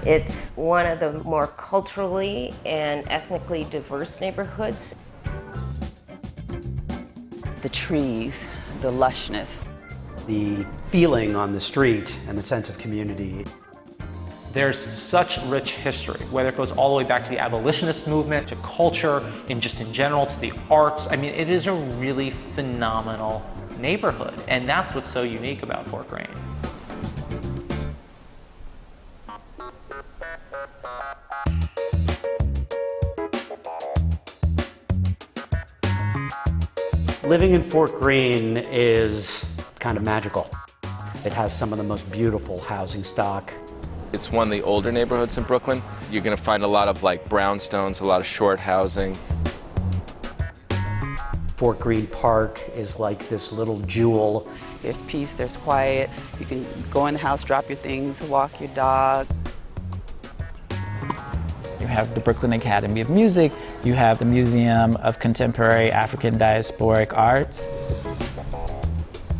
It's one of the more culturally and ethnically diverse neighborhoods. The trees, the lushness. The feeling on the street and the sense of community. There's such rich history, whether it goes all the way back to the abolitionist movement, to culture, and just in general, to the arts. I mean, it is a really phenomenal neighborhood, and that's what's so unique about Fort Greene. Living in Fort Greene is kind of magical. It has some of the most beautiful housing stock. It's one of the older neighborhoods in Brooklyn. You're going to find a lot of brownstones, a lot of short housing. Fort Greene Park is like this little jewel. There's peace, there's quiet. You can go in the house, drop your things, walk your dog. You have the Brooklyn Academy of Music. You have the Museum of Contemporary African Diasporic Arts.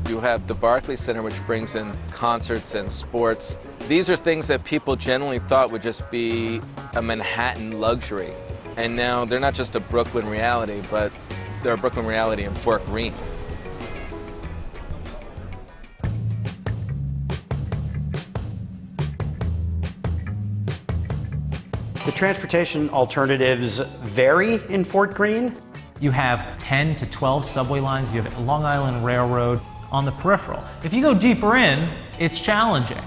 You have the Barclay Center, which brings in concerts and sports. These are things that people generally thought would just be a Manhattan luxury. And now they're not just a Brooklyn reality, but they're a Brooklyn reality in Fort Greene. The transportation alternatives vary in Fort Greene. You have 10 to 12 subway lines. You have Long Island Railroad on the peripheral. If you go deeper in, it's challenging.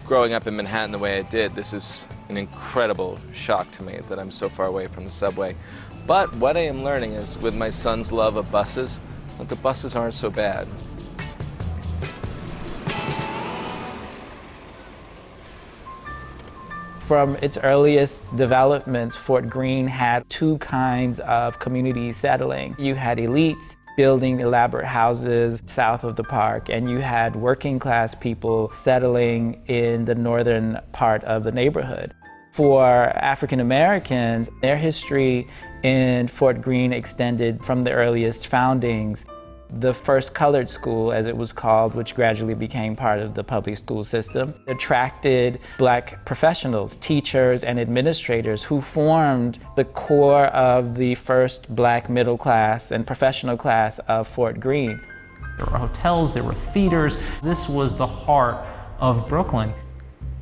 Growing up in Manhattan the way I did, this is an incredible shock to me that I'm so far away from the subway. But what I am learning is, with my son's love of buses, that the buses aren't so bad. From its earliest developments, Fort Greene had two kinds of community settling. You had elites building elaborate houses south of the park, and you had working class people settling in the northern part of the neighborhood. For African Americans, their history in Fort Greene extended from the earliest foundings. The first colored school, as it was called, which gradually became part of the public school system, attracted Black professionals, teachers, and administrators who formed the core of the first Black middle class and professional class of Fort Greene. There were hotels, there were theaters. This was the heart of Brooklyn.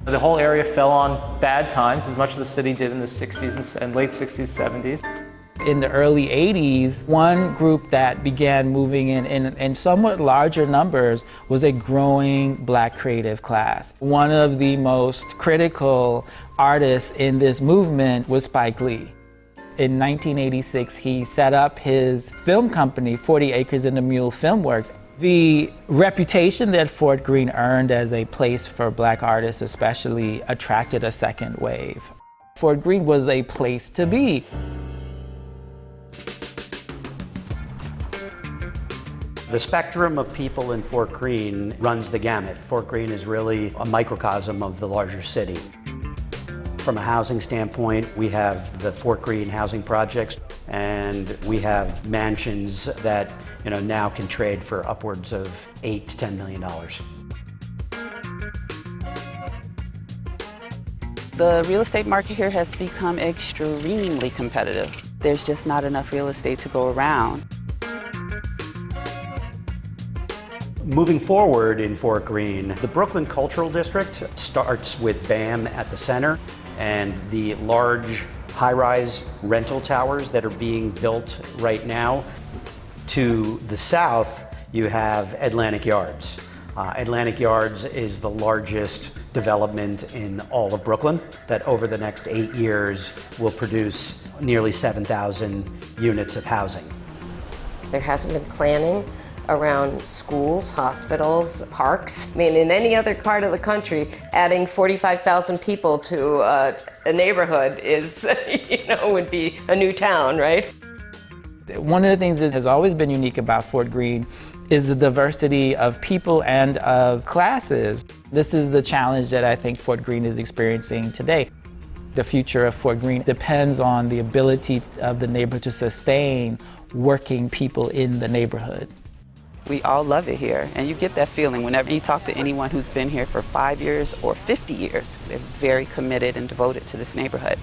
The whole area fell on bad times, as much as the city did in the 60s and late 60s, 70s. In the early 80s, one group that began moving in somewhat larger numbers was a growing Black creative class. One of the most critical artists in this movement was Spike Lee. In 1986, he set up his film company, 40 Acres and a Mule Filmworks. The reputation that Fort Greene earned as a place for Black artists especially attracted a second wave. Fort Greene was a place to be. The spectrum of people in Fort Greene runs the gamut. Fort Greene is really a microcosm of the larger city. From a housing standpoint, we have the Fort Greene housing projects, and we have mansions that now can trade for upwards of $8 to $10 million. The real estate market here has become extremely competitive. There's just not enough real estate to go around. Moving forward in Fort Greene, the Brooklyn Cultural District starts with BAM at the center and the large high-rise rental towers that are being built right now. To the south, you have Atlantic Yards. Atlantic Yards is the largest development in all of Brooklyn that over the next 8 years will produce nearly 7,000 units of housing. There hasn't been planning around schools, hospitals, parks. I mean, in any other part of the country, adding 45,000 people to a neighborhood is, would be a new town, right? One of the things that has always been unique about Fort Greene is the diversity of people and of classes. This is the challenge that I think Fort Greene is experiencing today. The future of Fort Greene depends on the ability of the neighborhood to sustain working people in the neighborhood. We all love it here, and you get that feeling whenever you talk to anyone who's been here for 5 years or 50 years. They're very committed and devoted to this neighborhood.